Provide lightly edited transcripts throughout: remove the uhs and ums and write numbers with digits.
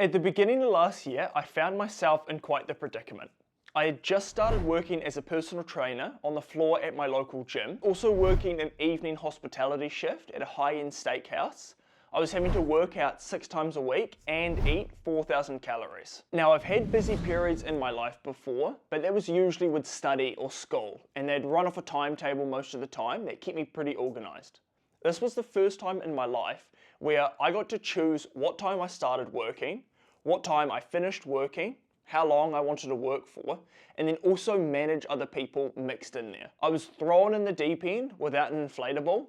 At the beginning of last year, I found myself in quite the predicament. I had just started working as a personal trainer on the floor at my local gym, also working an evening hospitality shift at a high-end steakhouse. I was having to work out 6 times a week and eat 4,000 calories. Now, I've had busy periods in my life before, but that was usually with study or school, and they'd run off a timetable most of the time that kept me pretty organized. This was the first time in my life where I got to choose what time I started working, what time I finished working, how long I wanted to work for, and then also manage other people mixed in there. I was thrown in the deep end without an inflatable,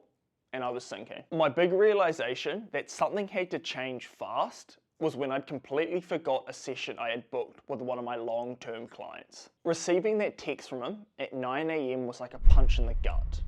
and I was sinking. My big realization that something had to change fast was when I'd completely forgot a session I had booked with one of my long-term clients. Receiving that text from him at 9 a.m. was like a punch in the gut.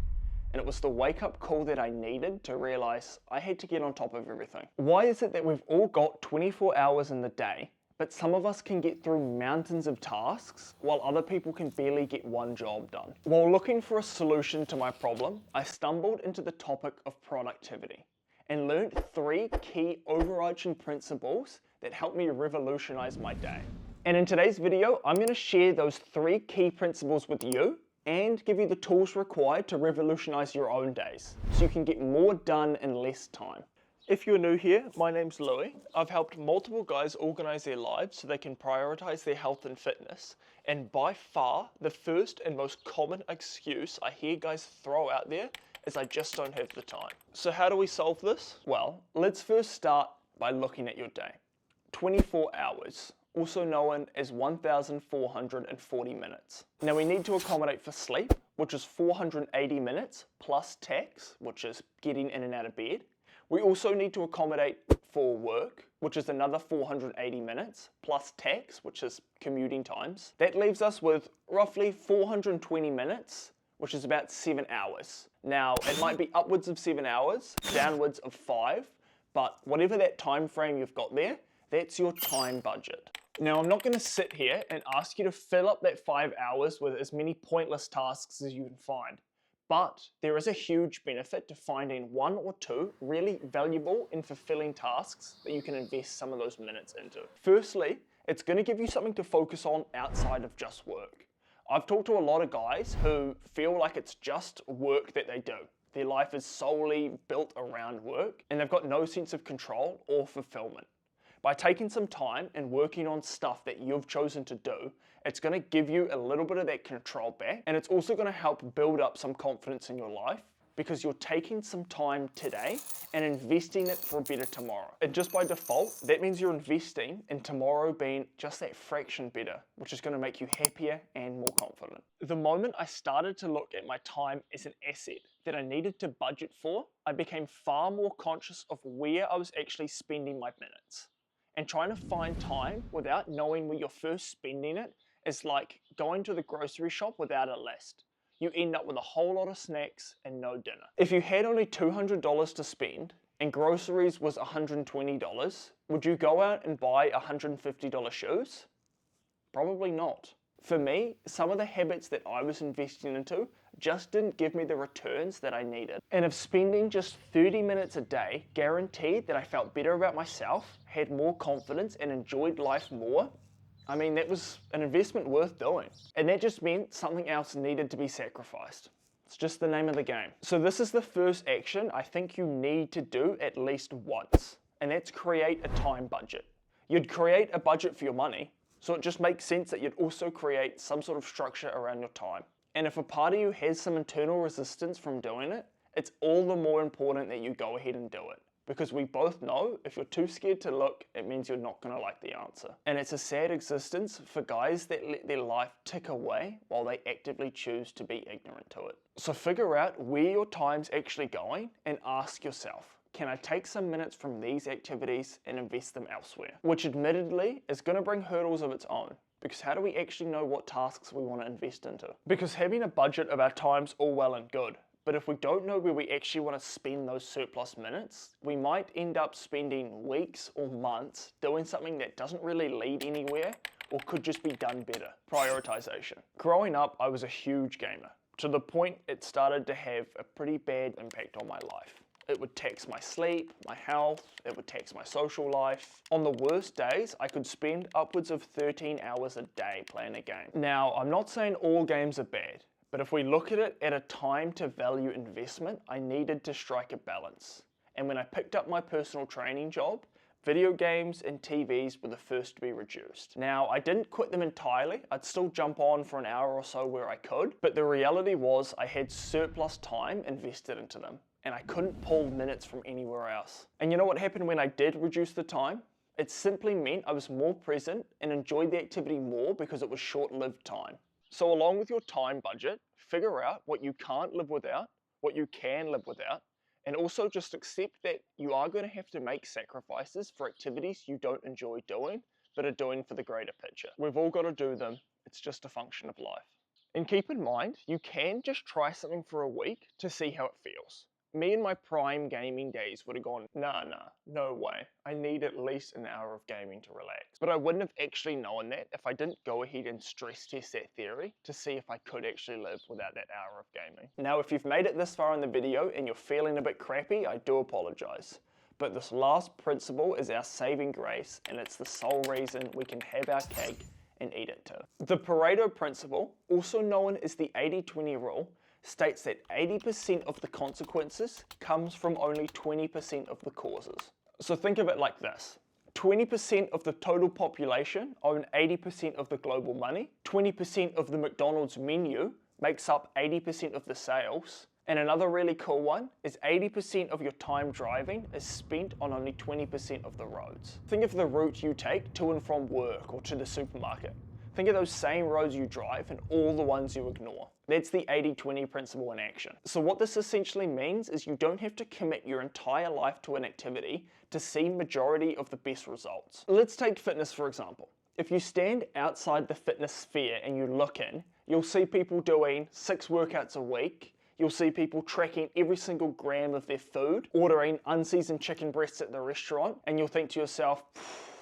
And it was the wake-up call that I needed to realize I had to get on top of everything. Why is it that we've all got 24 hours in the day, but some of us can get through mountains of tasks while other people can barely get one job done? While looking for a solution to my problem, I stumbled into the topic of productivity and learned 3 key overarching principles that helped me revolutionize my day. And in today's video, I'm going to share those 3 key principles with you and give you the tools required to revolutionize your own days so you can get more done in less time. If you're new here, my name's Louis. I've helped multiple guys organize their lives so they can prioritize their health and fitness. And by far, the first and most common excuse I hear guys throw out there is I just don't have the time. So how do we solve this? Well, let's first start by looking at your day. 24 hours. Also known as 1,440 minutes. Now we need to accommodate for sleep, which is 480 minutes, plus tax, which is getting in and out of bed. We also need to accommodate for work, which is another 480 minutes, plus tax, which is commuting times. That leaves us with roughly 420 minutes, which is about 7 hours. Now, it might be upwards of 7 hours, downwards of 5, but whatever that time frame you've got there, that's your time budget. Now, I'm not going to sit here and ask you to fill up that 5 hours with as many pointless tasks as you can find, but there is a huge benefit to finding 1 or 2 really valuable and fulfilling tasks that you can invest some of those minutes into. Firstly, it's going to give you something to focus on outside of just work. I've talked to a lot of guys who feel like it's just work that they do. Their life is solely built around work, and they've got no sense of control or fulfillment. By taking some time and working on stuff that you've chosen to do, it's going to give you a little bit of that control back, and it's also going to help build up some confidence in your life because you're taking some time today and investing it for a better tomorrow. And just by default, that means you're investing in tomorrow being just that fraction better, which is going to make you happier and more confident. The moment I started to look at my time as an asset that I needed to budget for, I became far more conscious of where I was actually spending my minutes. And trying to find time without knowing where you're first spending it is like going to the grocery shop without a list. You end up with a whole lot of snacks and no dinner. If you had only $200 to spend and groceries was $120, would you go out and buy $150 shoes? Probably not. For me, some of the habits that I was investing into just didn't give me the returns that I needed. And if spending just 30 minutes a day guaranteed that I felt better about myself, had more confidence, and enjoyed life more, I mean, that was an investment worth doing. And that just meant something else needed to be sacrificed. It's just the name of the game. So this is the first action I think you need to do at least once, and that's create a time budget. You'd create a budget for your money, so it just makes sense that you'd also create some sort of structure around your time. And if a part of you has some internal resistance from doing it, it's all the more important that you go ahead and do it. Because we both know if you're too scared to look, it means you're not going to like the answer. And it's a sad existence for guys that let their life tick away while they actively choose to be ignorant to it. So figure out where your time's actually going and ask yourself, can I take some minutes from these activities and invest them elsewhere? Which admittedly is going to bring hurdles of its own. Because how do we actually know what tasks we want to invest into? Because having a budget of our time's all well and good, but if we don't know where we actually want to spend those surplus minutes, we might end up spending weeks or months doing something that doesn't really lead anywhere or could just be done better. Prioritization. Growing up, I was a huge gamer, to the point it started to have a pretty bad impact on my life. It would tax my sleep, my health, it would tax my social life. On the worst days, I could spend upwards of 13 hours a day playing a game. Now, I'm not saying all games are bad, but if we look at it at a time to value investment, I needed to strike a balance. And when I picked up my personal training job, video games and TVs were the first to be reduced. Now, I didn't quit them entirely. I'd still jump on for an hour or so where I could, but the reality was I had surplus time invested into them, and I couldn't pull minutes from anywhere else. And you know what happened when I did reduce the time? It simply meant I was more present and enjoyed the activity more because it was short-lived time. So along with your time budget, figure out what you can't live without, what you can live without, and also just accept that you are going to have to make sacrifices for activities you don't enjoy doing, but are doing for the greater picture. We've all got to do them. It's just a function of life. And keep in mind, you can just try something for a week to see how it feels. Me in my prime gaming days would have gone, nah, no way. I need at least an hour of gaming to relax. But I wouldn't have actually known that if I didn't go ahead and stress test that theory to see if I could actually live without that hour of gaming. Now, if you've made it this far in the video and you're feeling a bit crappy, I do apologize. But this last principle is our saving grace, and it's the sole reason we can have our cake and eat it too. The Pareto principle, also known as the 80-20 rule, states that 80% of the consequences comes from only 20% of the causes. So think of it like this. 20% of the total population own 80% of the global money, 20% of the McDonald's menu makes up 80% of the sales, and another really cool one is 80% of your time driving is spent on only 20% of the roads. Think of the route you take to and from work or to the supermarket. Think of those same roads you drive and all the ones you ignore. That's the 80-20 principle in action. So what this essentially means is you don't have to commit your entire life to an activity to see majority of the best results. Let's take fitness for example. If you stand outside the fitness sphere and you look in, you'll see people doing 6 workouts a week. You'll see people tracking every single gram of their food, ordering unseasoned chicken breasts at the restaurant, and you'll think to yourself,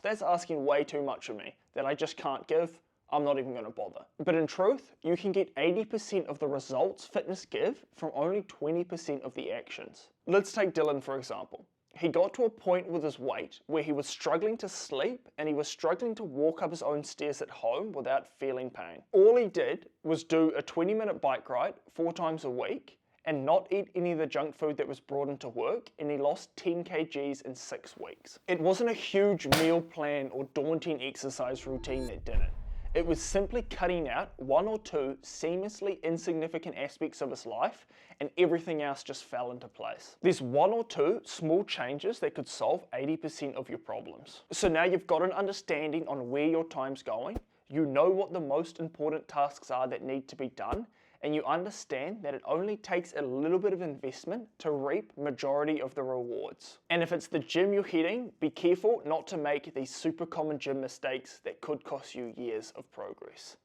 that's asking way too much of me that I just can't give. I'm not even going to bother. But in truth, you can get 80% of the results fitness give from only 20% of the actions. Let's take Dylan for example. He got to a point with his weight where he was struggling to sleep and he was struggling to walk up his own stairs at home without feeling pain. All he did was do a 20-minute bike ride 4 times a week and not eat any of the junk food that was brought into work, and he lost 10 kgs in 6 weeks. It wasn't a huge meal plan or daunting exercise routine that did it. It was simply cutting out 1 or 2 seamlessly insignificant aspects of his life, and everything else just fell into place. There's 1 or 2 small changes that could solve 80% of your problems. So now you've got an understanding on where your time's going, you know what the most important tasks are that need to be done, and you understand that it only takes a little bit of investment to reap majority of the rewards. And if it's the gym you're hitting, be careful not to make these super common gym mistakes that could cost you years of progress.